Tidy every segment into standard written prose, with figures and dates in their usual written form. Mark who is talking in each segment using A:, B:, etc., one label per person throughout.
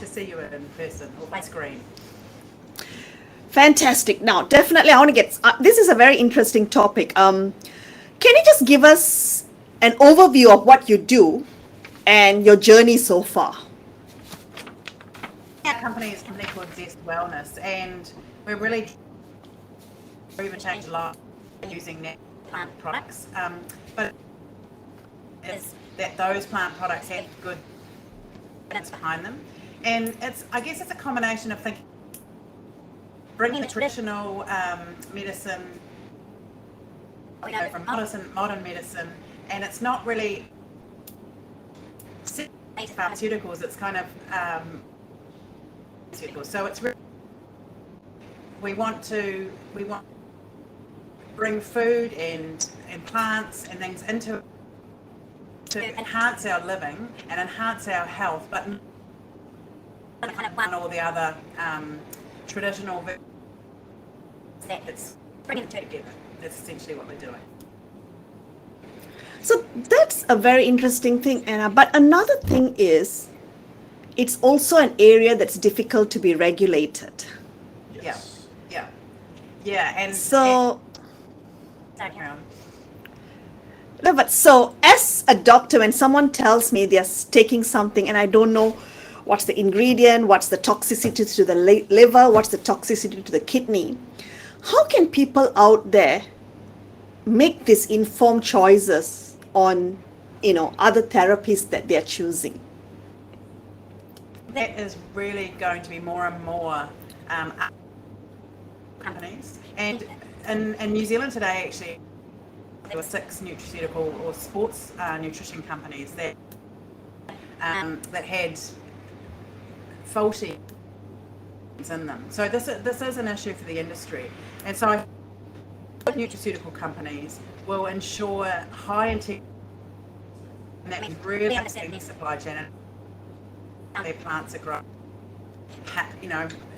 A: to see you in person or by screen.
B: Fantastic. Now, definitely, I want to get. This is a very interesting topic. Can you just give us an overview of what you do and your journey so far?
A: Our company is a company called Zestt Wellness, and we're really even changed a lot using plant products. But it's that those plant products have good evidence behind them, and I guess it's a combination of thinking, bringing the traditional medicine, from modern medicine, and it's not really pharmaceuticals. It's kind of so it's really, we want to bring food and plants and things into to enhance our living and enhance our health, but kind of one or the other traditional that's bringing the two together. That's essentially what we're doing.
B: So that's a very interesting thing, Anna. But another thing is, it's also an area that's difficult to be regulated.
A: Yes. Yeah. And
B: so, no, but so as a doctor, when someone tells me they're taking something and I don't know what's the ingredient, what's the toxicity to the liver, what's the toxicity to the kidney, how can people out there make these informed choices on, other therapies that they're choosing?
A: That is really going to be more and more companies. And in New Zealand today, actually, there were 6 nutraceutical or sports nutrition companies that had faulty in them. So this is an issue for the industry. And so nutraceutical companies will ensure high integrity, and that means really understanding the supply chain and how their plants are grown,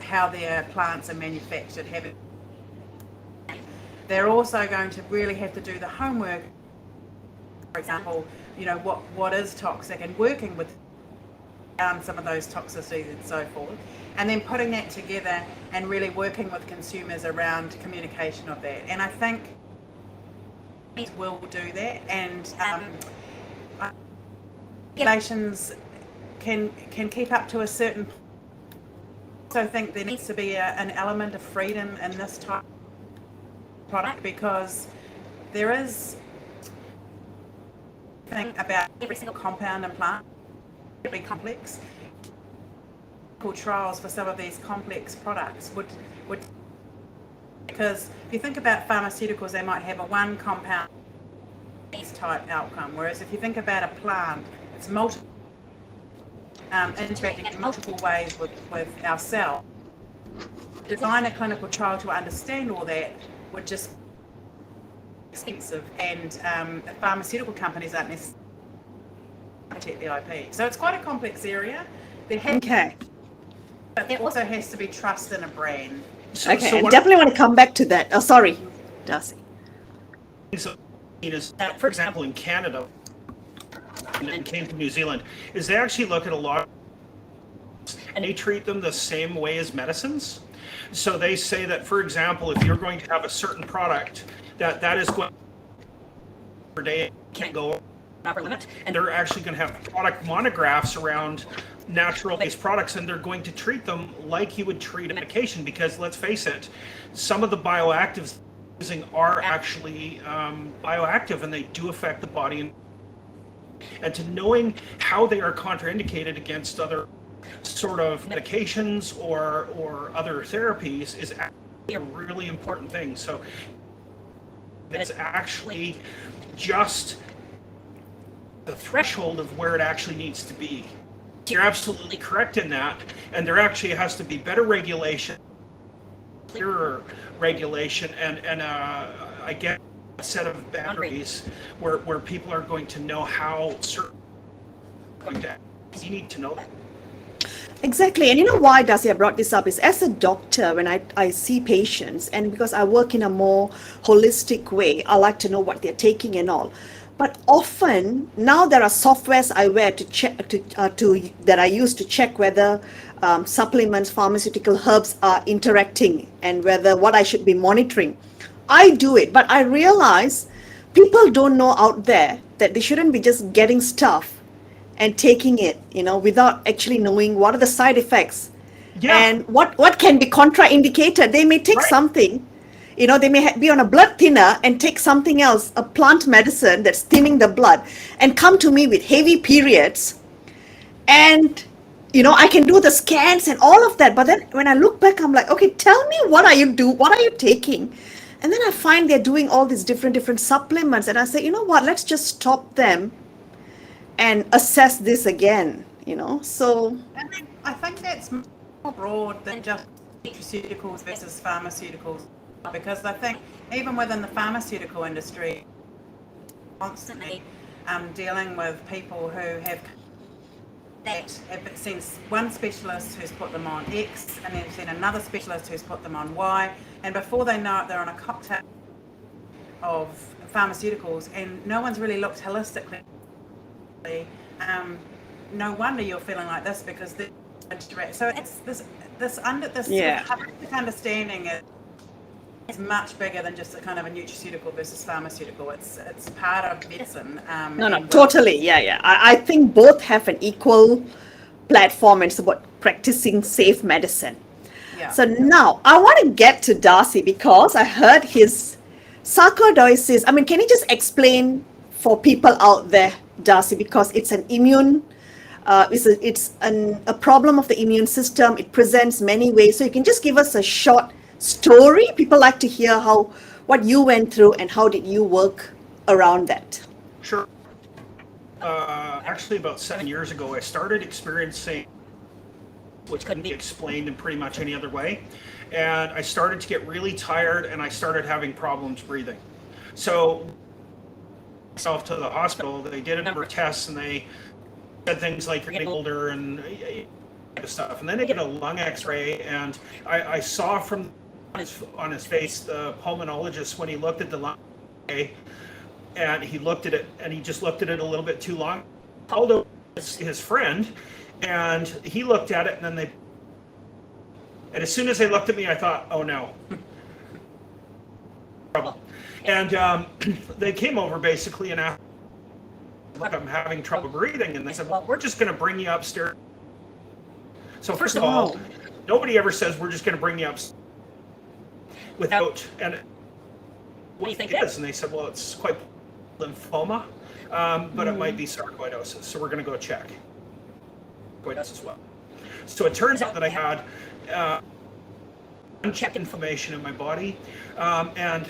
A: how their plants are manufactured. They're also going to really have to do the homework. For example, what is toxic, and working with some of those toxicities and so forth, and then putting that together and really working with consumers around communication of that. And I think we'll do that, and regulations can keep up to a certain point. So I think there needs to be an element of freedom in this type of product, because there is think about every single compound and plant, very complex. Trials for some of these complex products would because if you think about pharmaceuticals, they might have a one compound type outcome, whereas if you think about a plant, it's multiple interacting in multiple ways with our cell. Design a clinical trial to understand all that would just be expensive, and the pharmaceutical companies aren't necessarily protect the IP. So it's quite a complex area. But there also has to be trust in a brand.
B: I definitely want to come back to that. Oh, sorry, Darcy.
C: So, for example, in Canada, and came to New Zealand, is they actually look at a lot and they treat them the same way as medicines. So they say that, for example, if you're going to have a certain product, that is going per day, can't go upper limit, and they're actually going to have product monographs around natural-based products, and they're going to treat them like you would treat a medication, because let's face it, some of the bioactives using are actually bioactive, and they do affect the body. And to knowing how they are contraindicated against other sort of medications or other therapies is actually a really important thing. So it's actually just the threshold of where it actually needs to be. You're absolutely correct in that, and there actually has to be better regulation, clearer regulation, and I get a set of boundaries where people are going to know how certain going to. You need to know that.
B: Exactly. And you know why, Darcy, I brought this up is, as a doctor, when I see patients, and because I work in a more holistic way, I like to know what they're taking and all. But often now there are softwares I wear to check that I use to check whether supplements, pharmaceutical herbs are interacting and whether what I should be monitoring. I do it, but I realize people don't know out there that they shouldn't be just getting stuff and taking it, without actually knowing what are the side effects
C: Yeah,
B: and what can be contraindicated. They may take
C: right.
B: something, they may be on a blood thinner and take something else, a plant medicine that's thinning the blood, and come to me with heavy periods. And I can do the scans and all of that, but then when I look back, I'm like, okay, tell me, what are you taking? And then I find they're doing all these different supplements, and I say, you know what, let's just stop them and assess this again. So
A: I think that's more broad than just nutraceuticals versus pharmaceuticals, because I think even within the pharmaceutical industry, constantly dealing with people who have seen one specialist who's put them on X, and then seen another specialist who's put them on Y, and before they know it, they're on a cocktail of pharmaceuticals, and no one's really looked holistically. No wonder you're feeling like this, because so it's this
B: Yeah.
A: holistic understanding is much bigger than just a kind of a nutraceutical versus pharmaceutical. It's part of medicine.
B: No, totally. Yeah. I think both have an equal platform, and it's about practicing safe medicine.
A: Yeah.
B: So now I want to get to Darcy, because I heard his sarcoidosis. I mean, can you just explain for people out there, Darcy, because it's an immune, it's a problem of the immune system. It presents many ways. So you can just give us a short story. People like to hear what you went through and how did you work around that.
C: Sure. Actually, about 7 years ago, I started experiencing, which couldn't be explained in pretty much any other way. And I started to get really tired, and I started having problems breathing. So, myself to the hospital, they did a number of tests, and they said things like, you're getting older and stuff. And then they did a lung x-ray, and I saw from on his face, the pulmonologist, when he looked at the lung x-ray, and he looked at it, and he just looked at it a little bit too long. Called over his friend, and he looked at it, and then and as soon as they looked at me, I thought, oh no. Trouble. And they came over basically and asked, look, I'm having trouble breathing. And they said, well, we're just going to bring you upstairs. So first of all, nobody ever says we're just going to bring you upstairs without, and what do you think it is? And they said, well, it's quite lymphoma, but it might be sarcoidosis. So we're going to go check. Sarcoidosis as well. So it turns out that I had unchecked inflammation in my body, and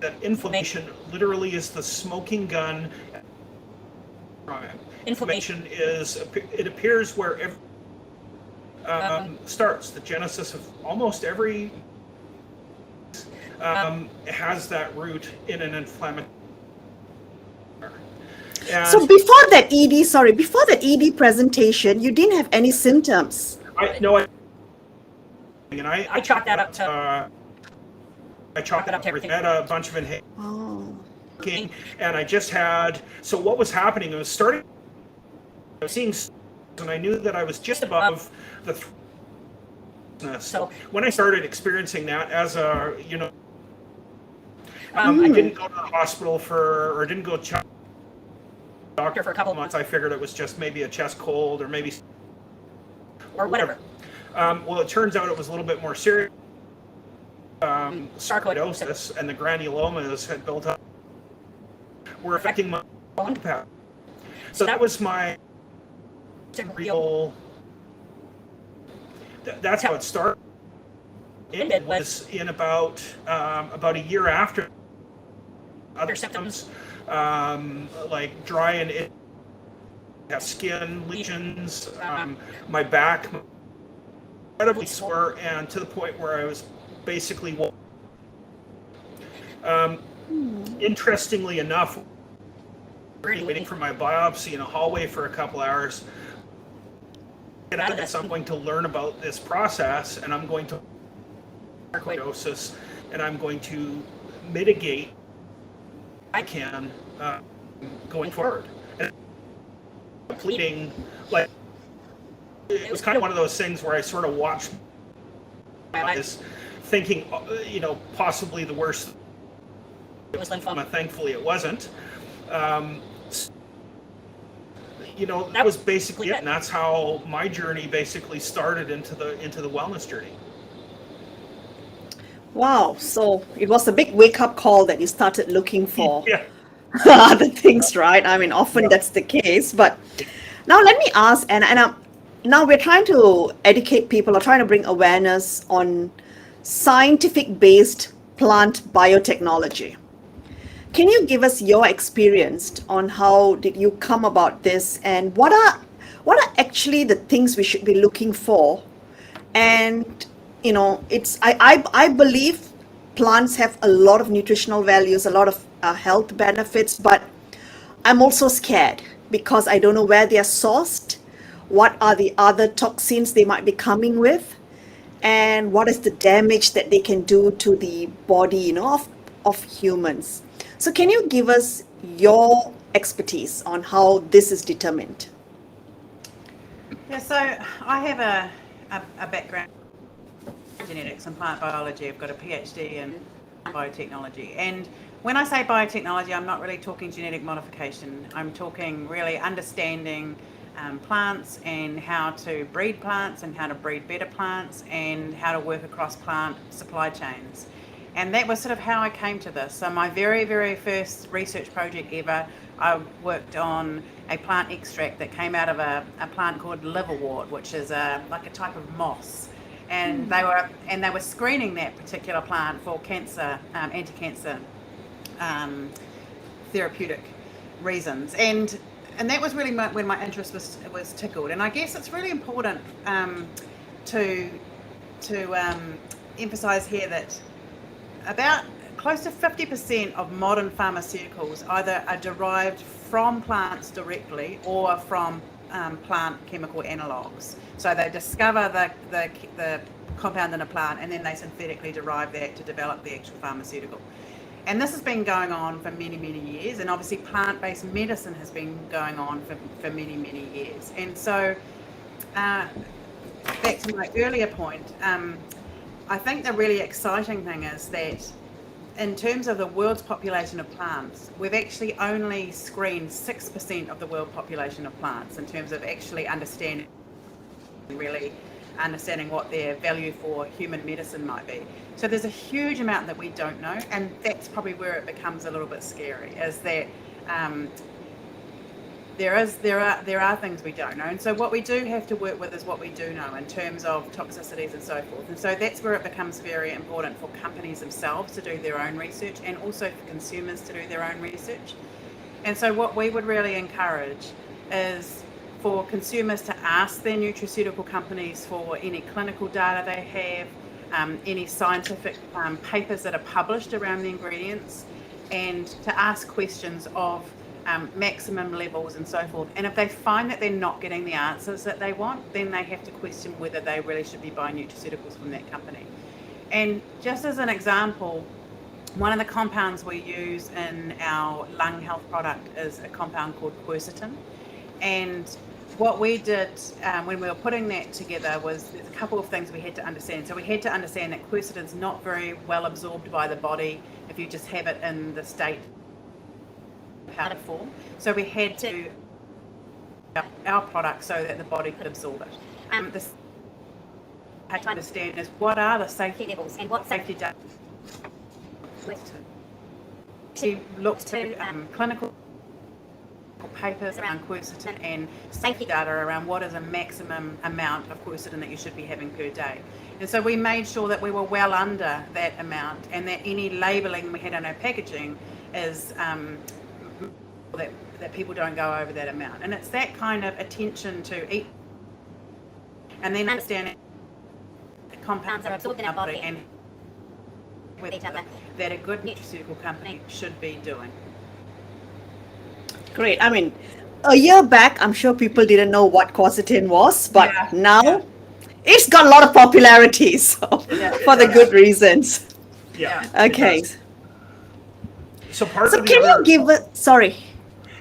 C: that inflammation literally is the smoking gun. Inflammation it appears where starts. The genesis of almost every has that root in an inflammatory.
B: So before that ED presentation, you didn't have any symptoms.
C: I chalked that up to. I chalked it up to everything. I had a bunch of inhalation, and I just had. So what was happening? It was starting. I was seeing, and I knew that I was just above the. So when I started experiencing that, as a I didn't go to the hospital or didn't go to doctor for a couple of months. I figured it was just maybe a chest cold or maybe or whatever. Well, it turns out it was a little bit more serious. Sarcoidosis and the granulomas had built up, were affecting my lung capacity. So that was my real. That's how it started. It was in about a year after. Other symptoms like dry and itch, have skin lesions, my back incredibly sore, and to the point where I was basically interestingly enough, waiting for my biopsy in a hallway for a couple hours. And out of this, I'm going to learn about this process, and I'm going to sarcoidosis, and I'm going to mitigate I can going forward. And completing like it was kind of one of those things where I sort of watched this thinking, possibly the worst. It was lymphoma. Thankfully, it wasn't. That was basically it, and that's how my journey basically started into the wellness journey.
B: Wow. So it was a big wake-up call that you started looking for
C: Yeah.
B: other things, right? I mean, often that's the case. But now let me ask, and now we're trying to educate people or trying to bring awareness on scientific-based plant biotechnology. Can you give us your experience on how did you come about this, and what are actually the things we should be looking for? And I believe plants have a lot of nutritional values, a lot of health benefits, but I'm also scared because I don't know where they are sourced, what are the other toxins they might be coming with, and what is the damage that they can do to the body, of humans. So can you give us your expertise on how this is determined?
A: Yeah, so I have a background in genetics and plant biology. I've got a PhD in biotechnology. And when I say biotechnology, I'm not really talking genetic modification. I'm talking really understanding plants and how to breed plants and how to breed better plants and how to work across plant supply chains. And that was sort of how I came to this. So my very, very first research project ever, I worked on a plant extract that came out of a plant called liverwort, which is like a type of moss. And they were screening that particular plant for cancer, anti-cancer therapeutic reasons. And that was really when my interest was tickled. And I guess it's really important to emphasize here that about close to 50% of modern pharmaceuticals either are derived from plants directly or from plant chemical analogues. So they discover the compound in a plant and then they synthetically derive that to develop the actual pharmaceutical. And this has been going on for many, many years, and obviously plant-based medicine has been going on for many, many years. And so back to my earlier point, I think the really exciting thing is that in terms of the world's population of plants, we've actually only screened 6% of the world population of plants in terms of actually understanding what their value for human medicine might be. So there's a huge amount that we don't know, and that's probably where it becomes a little bit scary, is that there are things we don't know. And so what we do have to work with is what we do know in terms of toxicities and so forth. And so that's where it becomes very important for companies themselves to do their own research, and also for consumers to do their own research. And so what we would really encourage is for consumers to ask their nutraceutical companies for any clinical data they have, any scientific papers that are published around the ingredients, and to ask questions of maximum levels and so forth. And if they find that they're not getting the answers that they want, then they have to question whether they really should be buying nutraceuticals from that company. And just as an example, one of the compounds we use in our lung health product is a compound called quercetin. And what we did when we were putting that together was there's a couple of things we had to understand. So we had to understand that quercetin is not very well absorbed by the body if you just have it in the state powder form. So we had to our product so that the body could absorb it. This had to understand is what are the safety levels and what safety data. She looked to clinical papers around quercetin and safety data around what is a maximum amount of quercetin that you should be having per day. And so we made sure that we were well under that amount, and that any labelling we had on our packaging is that people don't go over that amount. And it's that kind of attention to eat and then understanding the compounds are absorbed in our body and with each other that a good nutraceutical company should be doing.
B: Great. I mean, a year back, I'm sure people didn't know what quercetin was, but now it's got a lot of popularity, so for the good reasons.
C: Yeah.
B: Okay.
C: So part
B: So
C: of the
B: can
C: other,
B: you give it? Sorry.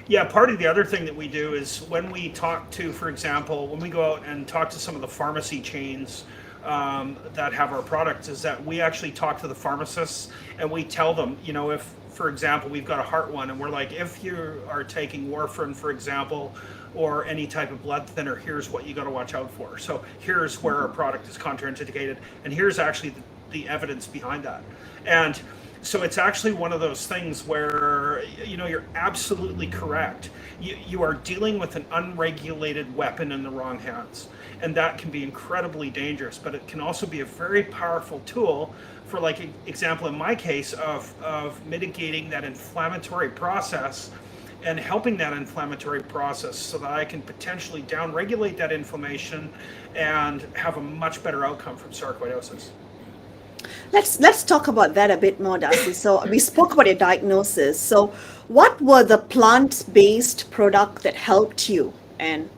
C: Yeah, part of the other thing that we do is when we talk to, for example, when we go out and talk to some of the pharmacy chains that have our products, is that we actually talk to the pharmacists and we tell them, you know, if, for example, we've got a heart one and we're like, if you are taking warfarin, for example, or any type of blood thinner, here's what you got to watch out for. So here's where our product is contraindicated, and here's actually the evidence behind that. And so it's actually one of those things where, you know, you're absolutely correct. You are dealing with an unregulated weapon in the wrong hands. And that can be incredibly dangerous, but it can also be a very powerful tool for, like, example, in my case, of mitigating that inflammatory process and helping that inflammatory process so that I can potentially downregulate that inflammation and have a much better outcome from sarcoidosis.
B: Let's talk about that a bit more, Darcy. So we spoke about your diagnosis. So what were the plant-based product that helped you, and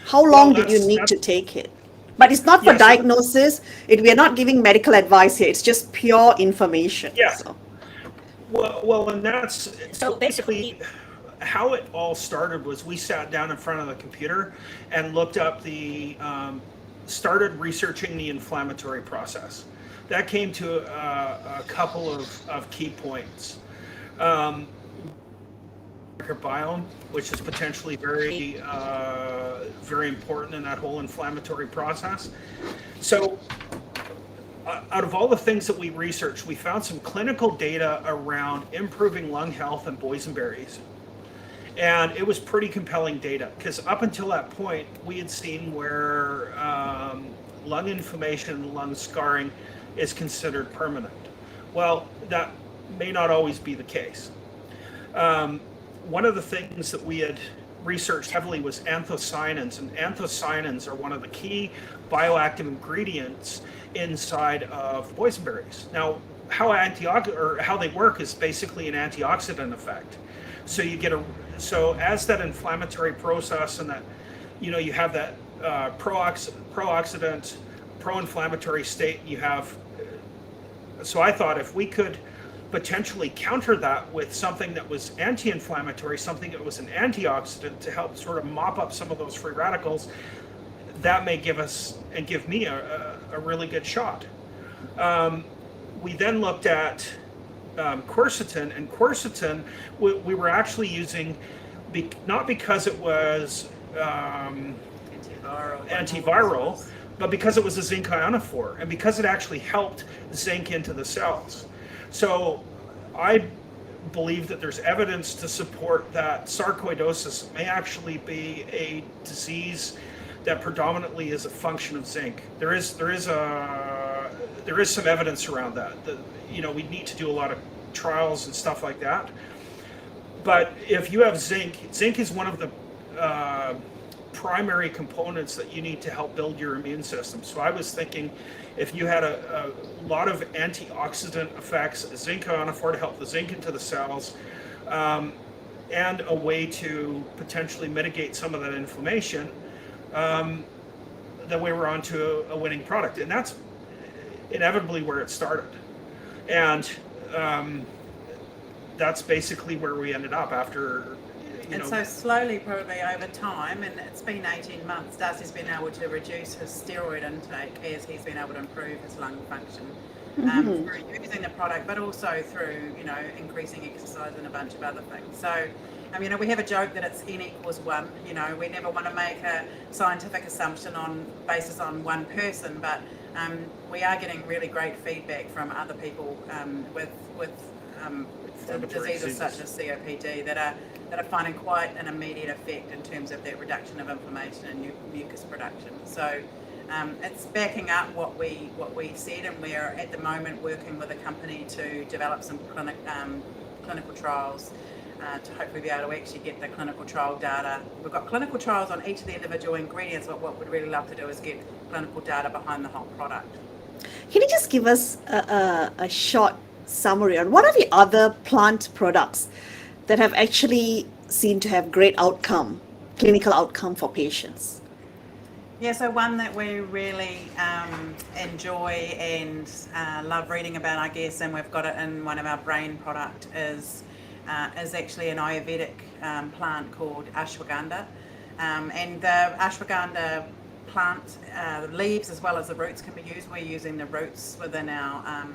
B: how long did you need to take it? But it's not for diagnosis. We are not giving medical advice here. It's just pure information.
C: Yeah.
B: So.
C: Well, and that's so basically how it all started. Was we sat down in front of the computer and looked up started researching the inflammatory process. That came to a couple of key points. Microbiome, which is potentially very important in that whole inflammatory process. So out of all the things that we researched, we found some clinical data around improving lung health and boysenberries. And it was pretty compelling data, because up until that point, we had seen where lung inflammation and lung scarring is considered permanent. Well, that may not always be the case. One of the things that we had researched heavily was anthocyanins, and anthocyanins are one of the key bioactive ingredients inside of boysenberries. Now, how they work is basically an antioxidant effect. So you get so as that inflammatory process and that, you know, you have that pro-oxidant, pro-inflammatory state, you have. So I thought if we could potentially counter that with something that was anti-inflammatory, something that was an antioxidant to help sort of mop up some of those free radicals, that may give us and give me a really good shot. We then looked at quercetin, and quercetin we were actually using not because it was antiviral, but because it was a zinc ionophore, and because it actually helped zinc into the cells. So I believe that there's evidence to support that sarcoidosis may actually be a disease that predominantly is a function of zinc. There is some evidence around that. You know, we need to do a lot of trials and stuff like that. But if you have zinc is one of the primary components that you need to help build your immune system. So I was thinking, if you had a lot of antioxidant effects, a zinc ionophore to help the zinc into the cells, and a way to potentially mitigate some of that inflammation, then we were on to a winning product. And that's inevitably where it started. And that's basically where we ended up after.
A: So slowly, probably over time, and it's been 18 months, Darcy's been able to reduce his steroid intake as he's been able to improve his lung function through using the product, but also through, you know, increasing exercise and a bunch of other things. So, you know, we have a joke that it's N equals 1. You know, we never want to make a scientific assumption basis on one person, but we are getting really great feedback from other people with diseases such as COPD that are finding quite an immediate effect in terms of that reduction of inflammation and mucus production. So it's backing up what we said, and we're at the moment working with a company to develop some clinical trials to hopefully be able to actually get the clinical trial data. We've got clinical trials on each of the individual ingredients, but what we'd really love to do is get clinical data behind the whole product.
B: Can you just give us a short summary on what are the other plant products that have actually seemed to have great clinical outcome for patients?
A: Yeah, so one that we really enjoy and love reading about, I guess, and we've got it in one of our brain product is is actually an Ayurvedic plant called ashwagandha. And the ashwagandha plant leaves as well as the roots can be used. We're using the roots within our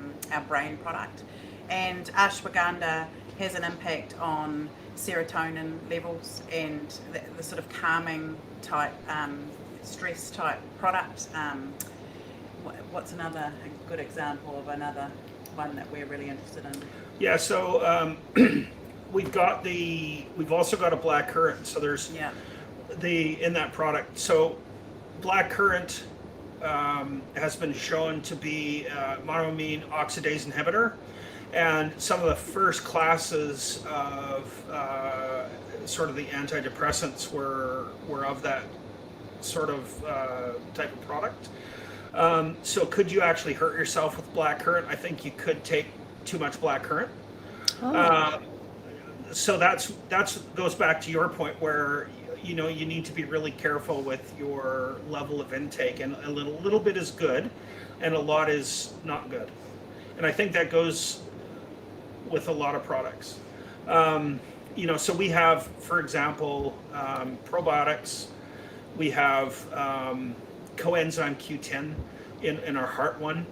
A: brain product. And ashwagandha has an impact on serotonin levels and the sort of calming type, stress type product. What's another good example of another one that we're really interested in?
C: Yeah, so we've also got a black currant. So there's in that product. So black currant has been shown to be a monoamine oxidase inhibitor, and some of the first classes of sort of the antidepressants were of that sort of type of product. So could you actually hurt yourself with black currant? I think you could take too much black currant. So that's goes back to your point where you need to be really careful with your level of intake, and a little bit is good and a lot is not good. And I think that goes with a lot of products. So we have, for example, probiotics. We have coenzyme Q10 in our heart one.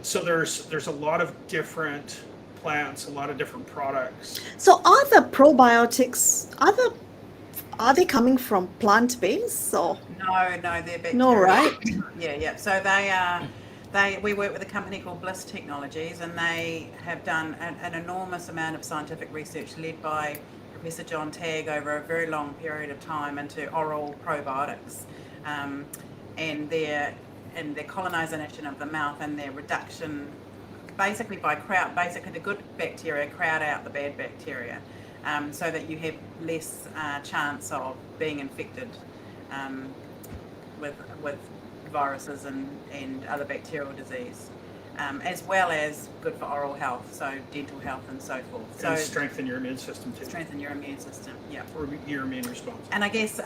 C: So there's a lot of different plants, a lot of different products.
B: So are the probiotics, are they coming from plant-based or?
A: No, they're bacteria.
B: No, right?
A: Yeah. So we work with a company called Bliss Technologies, and they have done an enormous amount of scientific research led by Professor John Tagg over a very long period of time into oral probiotics, and their colonization of the mouth and their reduction, basically the good bacteria crowd out the bad bacteria, so that you have less chance of being infected with viruses and other bacterial disease, as well as good for oral health, so dental health and so forth.
C: And strengthen your immune system too.
A: Strengthen your immune system, yeah.
C: Or your immune response.
A: And I guess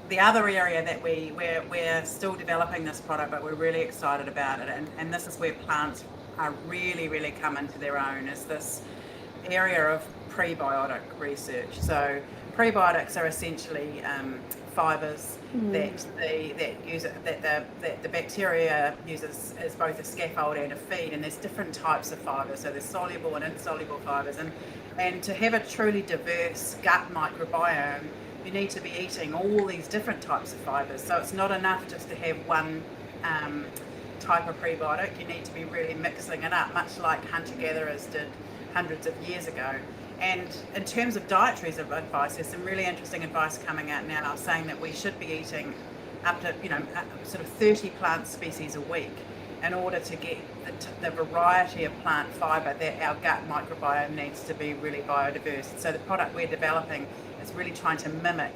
A: the other area that we're still developing this product, but we're really excited about it, and this is where plants are really come into their own, is this area of prebiotic research. So prebiotics are essentially fibers that the bacteria uses as both a scaffold and a feed, and there's different types of fibers. So there's soluble and insoluble fibers, and to have a truly diverse gut microbiome, you need to be eating all these different types of fibers. So it's not enough just to have one type of prebiotic. You need to be really mixing it up, much like hunter-gatherers did hundreds of years ago. And in terms of dietary advice, there's some really interesting advice coming out now saying that we should be eating up to sort of 30 plant species a week in order to get the variety of plant fibre that our gut microbiome needs to be really biodiverse. So the product we're developing is really trying to mimic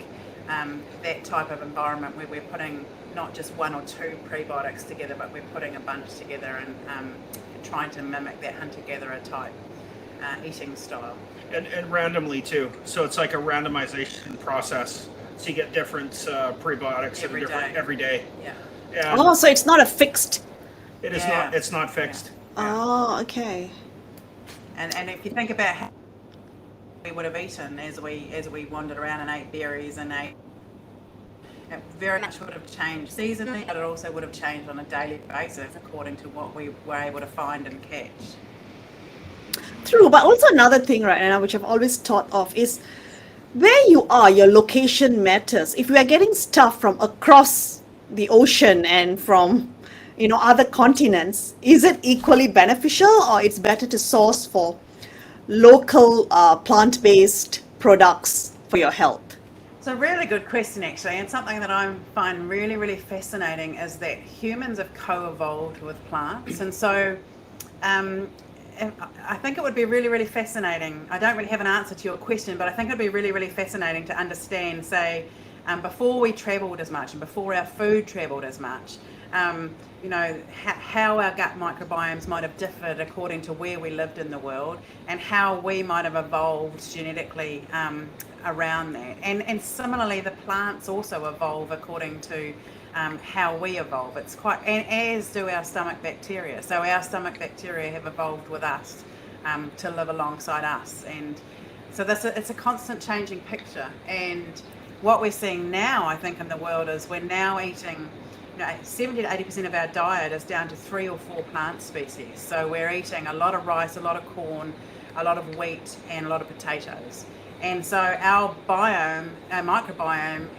A: that type of environment where we're putting not just one or two prebiotics together, but we're putting a bunch together and trying to mimic that hunter-gatherer type eating style.
C: And randomly too. So it's like a randomization process. So you get different prebiotics that are different every day.
A: Yeah.
B: Oh, so it's not a fixed.
C: It is not. It's not fixed.
A: Yeah.
B: Oh, okay.
A: And if you think about how we would have eaten as we wandered around and ate berries and ate, it very much would have changed seasonally, but it also would have changed on a daily basis according to what we were able to find and catch.
B: True, but also another thing right now, which I've always thought of, is where you are, your location matters. If you are getting stuff from across the ocean and from, other continents, is it equally beneficial, or it's better to source for local plant-based products for your health?
A: It's a really good question, actually, and something that I find really fascinating is that humans have co-evolved with plants, and so I think it would be really fascinating. I don't really have an answer to your question, but I think it would be really fascinating to understand, say, before we travelled as much and before our food travelled as much, how our gut microbiomes might have differed according to where we lived in the world, and how we might have evolved genetically around that. And similarly, the plants also evolve according to how we evolve. It's quite, and as do our stomach bacteria. So our stomach bacteria have evolved with us to live alongside us, and So it's a constant changing picture. And what we're seeing now, I think, in the world is we're now eating, 70 to 80% of our diet is down to 3 or 4 plant species. So we're eating a lot of rice, a lot of corn, a lot of wheat, and a lot of potatoes. And so our biome, our microbiome,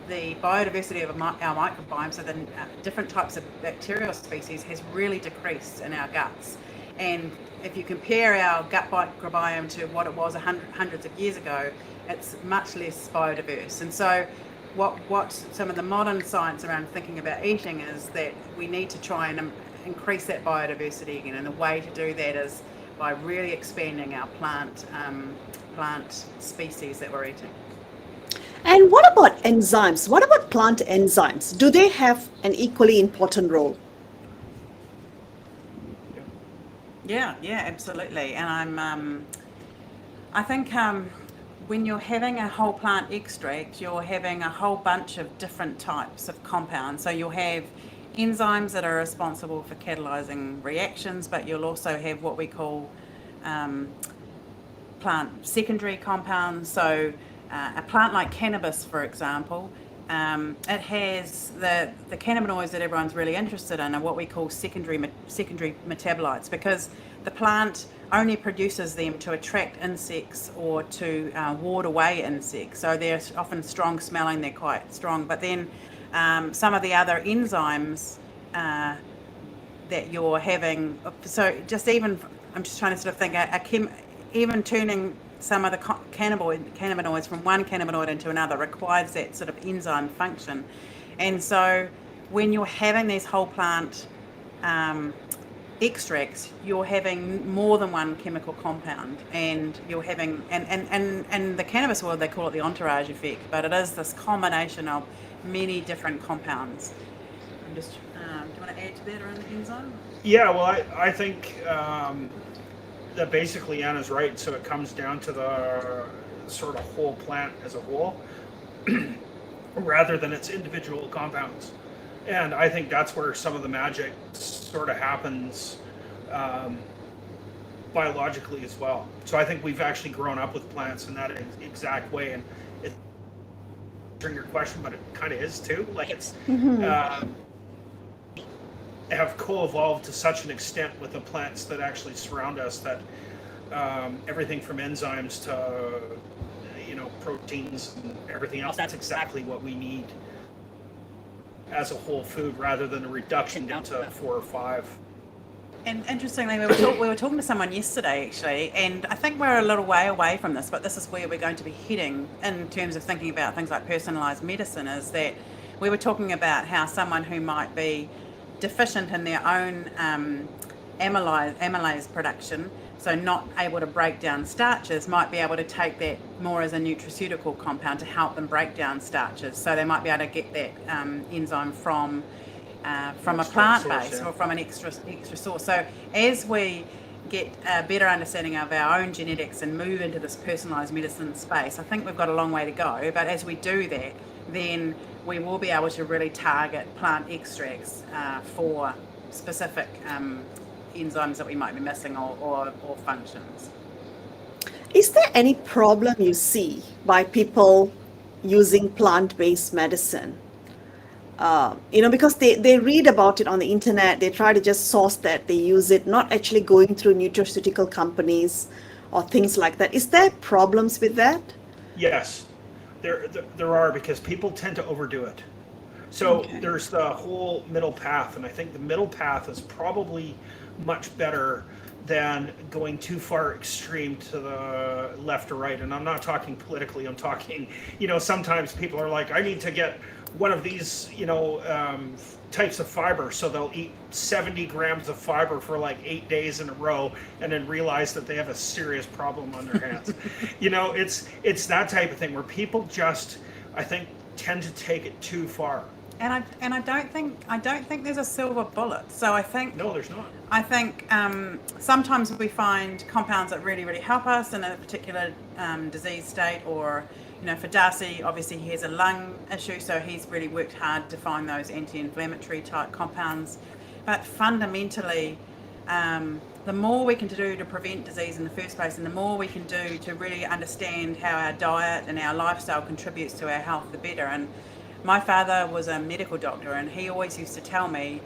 A: the biodiversity of our microbiome, so the different types of bacterial species, has really decreased in our guts. And if you compare our gut microbiome to what it was hundreds of years ago, it's much less biodiverse. And so what some of the modern science around thinking about eating is that we need to try and increase that biodiversity again. And the way to do that is by really expanding our plant species that we're eating.
B: And what about enzymes? What about plant enzymes? Do they have an equally important role?
A: Yeah, absolutely. And I think when you're having a whole plant extract, you're having a whole bunch of different types of compounds. So you'll have enzymes that are responsible for catalyzing reactions, but you'll also have what we call plant secondary compounds. So a plant like cannabis, for example, it has the cannabinoids that everyone's really interested in are what we call secondary metabolites, because the plant only produces them to attract insects or to ward away insects. So they're often strong smelling, they're quite strong. But then some of the other enzymes that you're having, so just even, I'm just trying to sort of think, even turning some of the cannabinoids from one cannabinoid into another requires that sort of enzyme function. And so when you're having these whole plant extracts, you're having more than one chemical compound, and you're having, and the cannabis world, they call it the entourage effect, but it is this combination of many different compounds. I'm just, do you want to add to that around the enzyme?
C: Yeah, well, I think that basically Anna's right. So it comes down to the sort of whole plant as a whole, rather than its individual compounds. And I think that's where some of the magic sort of happens biologically as well. So I think we've actually grown up with plants in that exact way. And it's answering your question, but it kind of is too. Like it's have co-evolved to such an extent with the plants that actually surround us that everything from enzymes to proteins and everything else, that's exactly what we need as a whole food, rather than a reduction down to 4 or 5.
A: And interestingly, we were talking to someone yesterday, actually, and I think we're a little way away from this, but this is where we're going to be heading in terms of thinking about things like personalised medicine, is that we were talking about how someone who might be deficient in their own amylase production, so not able to break down starches, might be able to take that more as a nutraceutical compound to help them break down starches. So they might be able to get that enzyme from a plant base, or from an extra source. So as we get a better understanding of our own genetics and move into this personalised medicine space, I think we've got a long way to go. But as we do that, then we will be able to really target plant extracts for specific enzymes that we might be missing or functions.
B: Is there any problem you see by people using plant-based medicine? Because they read about it on the internet, they try to just source that, they use it, not actually going through nutraceutical companies or things like that. Is there problems with that?
C: Yes, there are, because people tend to overdo it. So there's the whole middle path, and I think the middle path is probably much better than going too far extreme to the left or right. And I'm not talking politically, I'm talking, sometimes people are like, I need to get one of these, types of fiber. So they'll eat 70 grams of fiber for like 8 days in a row, and then realize that they have a serious problem on their hands. It's that type of thing where people just, I think, tend to take it too far.
A: And I don't think there's a silver bullet. So I think
C: no, there's not.
A: I think sometimes we find compounds that really, really help us in a particular disease state, or for Darcy, obviously he has a lung issue, so he's really worked hard to find those anti-inflammatory type compounds. But fundamentally, the more we can do to prevent disease in the first place, and the more we can do to really understand how our diet and our lifestyle contributes to our health, the better. And my father was a medical doctor, and he always used to tell me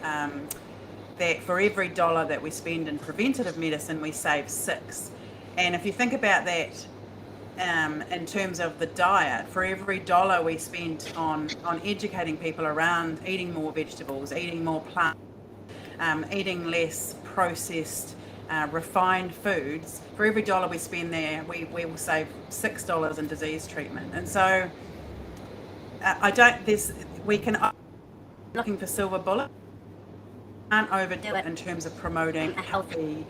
A: that for every dollar that we spend in preventative medicine, we save 6. And if you think about that in terms of the diet, for every dollar we spend on educating people around eating more vegetables, eating more plants, eating less processed, refined foods, for every dollar we spend there, we will save $6 in disease treatment. And so we can looking for silver bullet, can't overdo it in terms of promoting a healthy.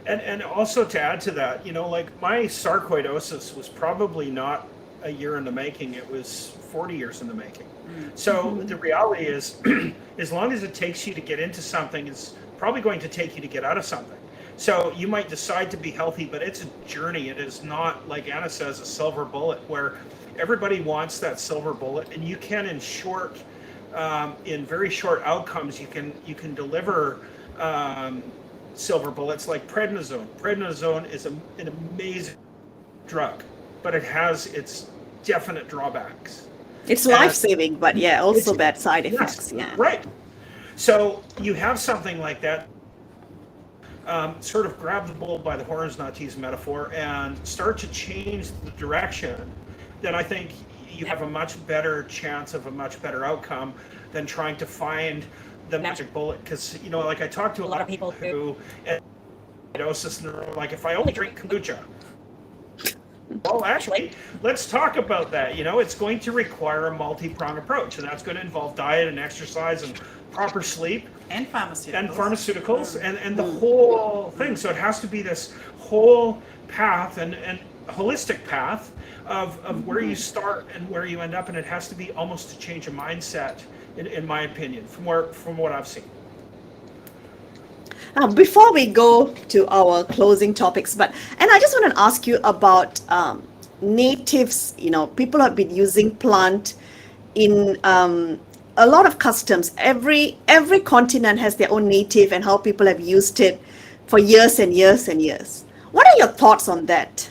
C: And also to add to that, like my sarcoidosis was probably not a year in the making, it was 40 years in the making. So the reality is, as long as it takes you to get into something, it's probably going to take you to get out of something. So you might decide to be healthy, but it's a journey. It is not, like Anna says, a silver bullet where everybody wants that silver bullet, and you can in very short outcomes, you can deliver silver bullets like prednisone. Prednisone is an amazing drug, but it has its definite drawbacks.
B: It's life-saving, but yeah, also bad side effects.
C: Yes,
B: yeah.
C: Right. So you have something like that, sort of grab the bull by the horns, not to use a metaphor, and start to change the direction, then I think you have a much better chance of a much better outcome than trying to find the magic bullet. Because, like I talked to a lot of people who had acidosis, and they're like, if I only drink kombucha. Well, actually, let's talk about that. It's going to require a multi-pronged approach, and that's going to involve diet and exercise and proper sleep.
A: And pharmaceuticals.
C: And the whole thing. So it has to be this whole path and holistic path of where you start and where you end up, and it has to be almost a change of mindset, in my opinion, from what I've seen.
B: Before we go to our closing topics, and I just want to ask you about natives. People have been using plant in a lot of customs. Every continent has their own native, and how people have used it for years and years and years. What are your thoughts on that?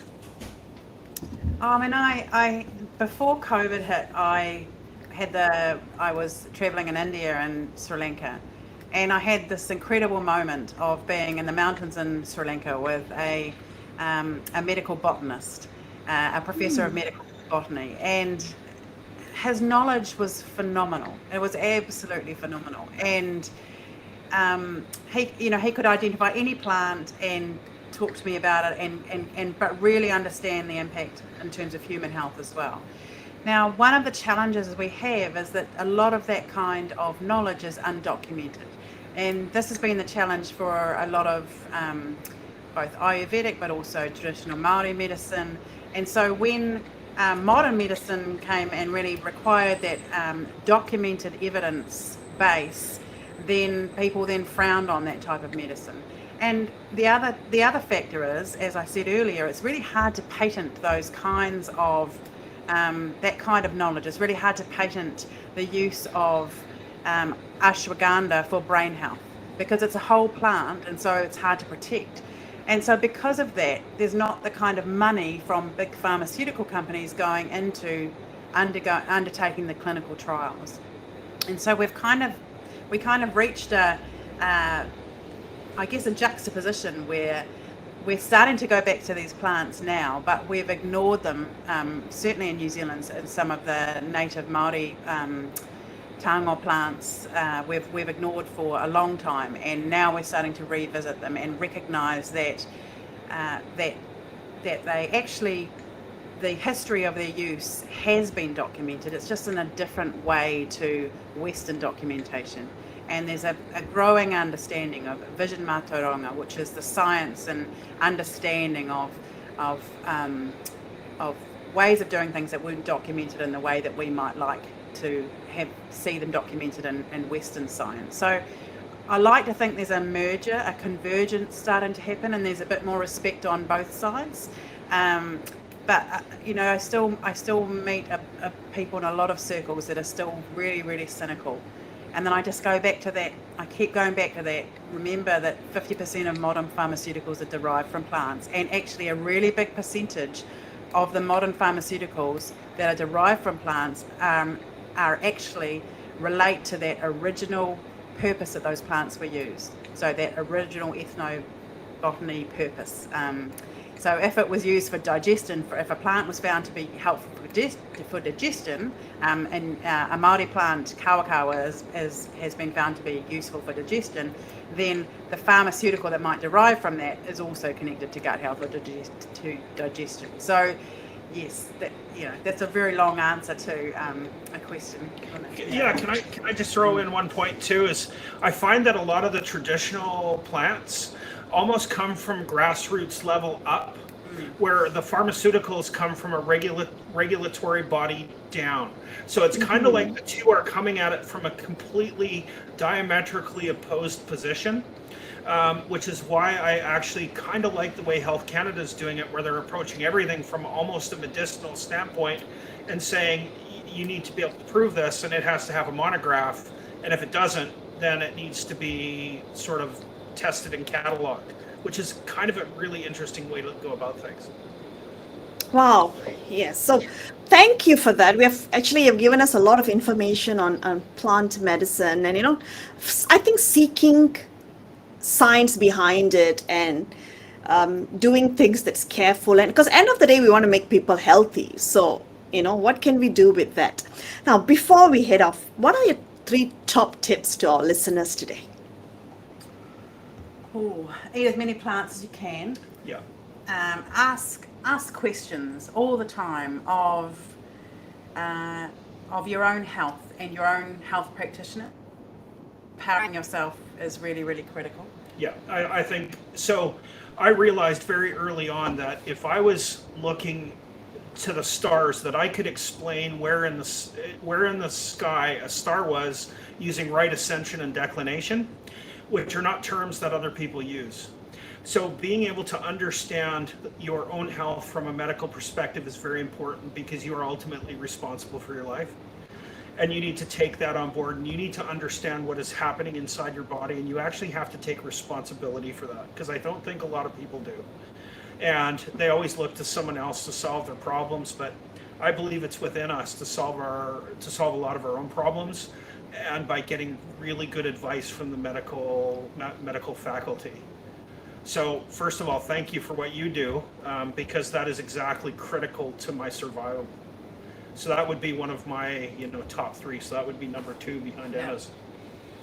A: I before COVID hit, I was traveling in India and Sri Lanka, and I had this incredible moment of being in the mountains in Sri Lanka with a medical botanist, a professor of medical botany, and his knowledge was phenomenal. It was absolutely phenomenal, and he could identify any plant and talk to me about it, but really understand the impact in terms of human health as well. Now, one of the challenges we have is that a lot of that kind of knowledge is undocumented. And this has been the challenge for a lot of both Ayurvedic but also traditional Māori medicine. And so when modern medicine came and really required that documented evidence base, then people then frowned on that type of medicine. And the other factor is, as I said earlier, it's really hard to patent those kinds of that kind of knowledge. It's really hard to patent the use of ashwagandha for brain health, because it's a whole plant, and so it's hard to protect. And so because of that, there's not the kind of money from big pharmaceutical companies going into undertaking the clinical trials. And so we kind of reached a juxtaposition where we're starting to go back to these plants now, but we've ignored them, certainly in New Zealand, and some of the native Māori tango plants we've ignored for a long time, and now we're starting to revisit them and recognise that they actually, the history of their use has been documented. It's just in a different way to Western documentation. And there's a growing understanding of vision mātauranga, which is the science and understanding of ways of doing things that weren't documented in the way that we might like to see them documented in Western science. So I like to think there's a merger, a convergence starting to happen, and there's a bit more respect on both sides. But I still meet people in a lot of circles that are still really, really cynical. And then I just go back to that I keep going back to that. Remember that 50% of modern pharmaceuticals are derived from plants, and actually a really big percentage of the modern pharmaceuticals that are derived from plants are actually relate to that original purpose that those plants were used. So that original ethnobotany purpose. So if it was used for digestion, if a plant was found to be helpful for digestion, and a Māori plant, kawakawa, has been found to be useful for digestion, then the pharmaceutical that might derive from that is also connected to gut health or to digestion. So yes, that's a very long answer to a question.
C: Yeah, can I just throw in one point too? Is I find that a lot of the traditional plants almost come from grassroots level up, where the pharmaceuticals come from a regulatory body down. So it's kind of like the two are coming at it from a completely diametrically opposed position. Which is why I actually kind of like the way Health Canada is doing it, where they're approaching everything from almost a medicinal standpoint and saying you need to be able to prove this, and it has to have a monograph, and if it doesn't, then it needs to be sort of tested and cataloged, which is kind of a really interesting way to go about things.
B: Wow. Yes. So thank you for that. You've given us a lot of information on plant medicine, and I think seeking science behind it and doing things that's careful, and because end of the day we want to make people healthy, so what can we do with that? Now, before we head off, what are your 3 top tips to our listeners today?
A: Eat as many plants as you can.
C: Yeah.
A: Ask questions all the time of your own health and your own health practitioner. Empowering yourself is really, really critical.
C: Yeah, I think so. I realized very early on that if I was looking to the stars, that I could explain where in the sky a star was using right ascension and declination, which are not terms that other people use. So being able to understand your own health from a medical perspective is very important, because you are ultimately responsible for your life. And you need to take that on board, and you need to understand what is happening inside your body, and you actually have to take responsibility for that, because I don't think a lot of people do. And they always look to someone else to solve their problems, but I believe it's within us to solve a lot of our own problems, and by getting really good advice from the medical faculty. So first of all, thank you for what you do, because that is exactly critical to my survival. So that would be one of my, top 3. So that would be number 2 behind Anna's.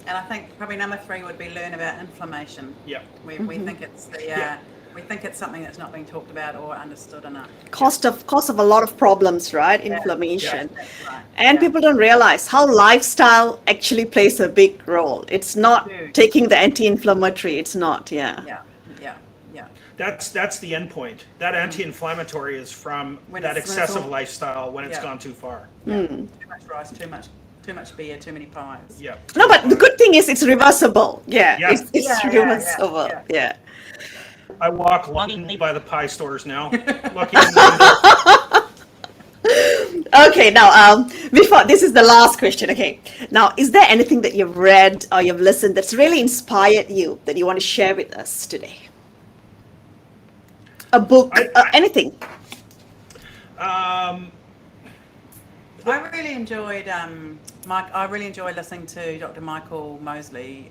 A: And I think probably number 3 would be learn about inflammation.
C: Yeah.
A: We think it's we think it's something that's not being talked about or understood enough.
B: Cause of a lot of problems, right? Inflammation.
A: Yeah, that's right.
B: And people don't realize how lifestyle actually plays a big role. It's not taking the anti-inflammatory. It's not. Yeah.
C: That's the end point. That anti-inflammatory is from that excessive lifestyle when it's gone too far.
A: Too much rice, too much beer, too many pies.
C: Yeah.
B: No, but the good thing is it's reversible. Yeah.
C: Yeah.
B: It's reversible. Yeah.
C: I walk longingly by the pie stores now.
B: Okay, now before this is the last question. Okay, now is there anything that you've read or you've listened that's really inspired you that you want to share with us today? A book, anything.
A: I really enjoyed I really enjoyed listening to Dr. Michael Mosley,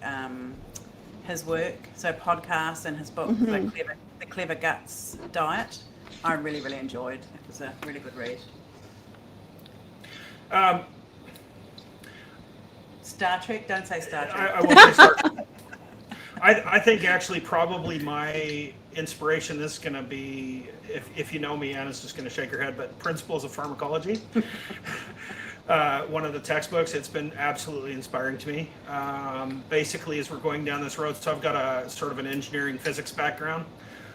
A: his work, so podcast and his book, The Clever Guts Diet. I really, really enjoyed. It was a really good read. Star Trek? Don't say Star Trek.
C: I won't say Star Trek. I think actually probably my inspiration is going to be, if you know me, Anna's just going to shake her head, but Principles of Pharmacology. One of the textbooks. It's been absolutely inspiring to me. Basically, as we're going down this road, so I've got a sort of an engineering physics background.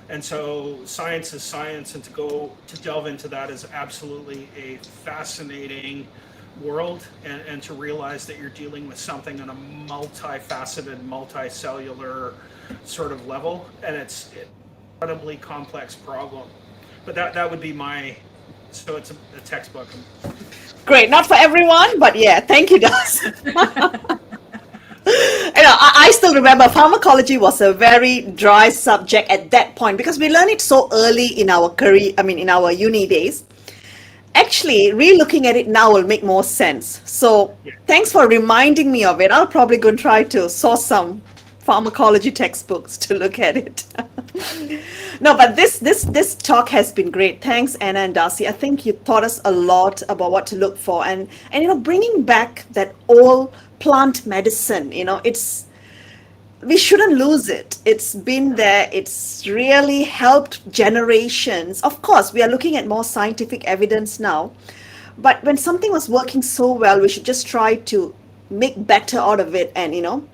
C: And so science is science, and to delve into that is absolutely a fascinating world, and to realize that you're dealing with something on a multifaceted, multicellular sort of level, and it's an incredibly complex problem. But that would be so it's a textbook. Great, not for everyone, but yeah, thank you, Darcy. I
B: I still remember pharmacology was a very dry subject at that point because we learned it so early in our career, I mean, in our uni days. Actually, re-looking at it now will make more sense. So thanks for reminding me of it. I'll probably go and try to source some pharmacology textbooks to look at it. No, but this talk has been great. Thanks, Anna and Darcy. I think you taught us a lot about what to look for, and bringing back that old plant medicine. It's we shouldn't lose it. It's been there. It's really helped generations. Of course, we are looking at more scientific evidence now, but when something was working so well, we should just try to make better out of it, and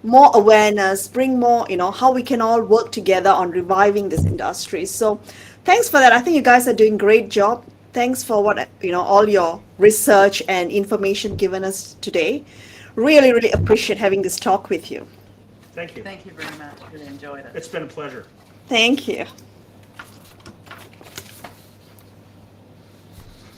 B: more awareness, bring more, how we can all work together on reviving this industry. So thanks for that. I think you guys are doing a great job. Thanks for what, all your research and information given us today. Really, really appreciate having this talk with you.
C: Thank you.
A: Thank you very much. Really enjoyed it.
C: It's been a pleasure.
B: Thank you.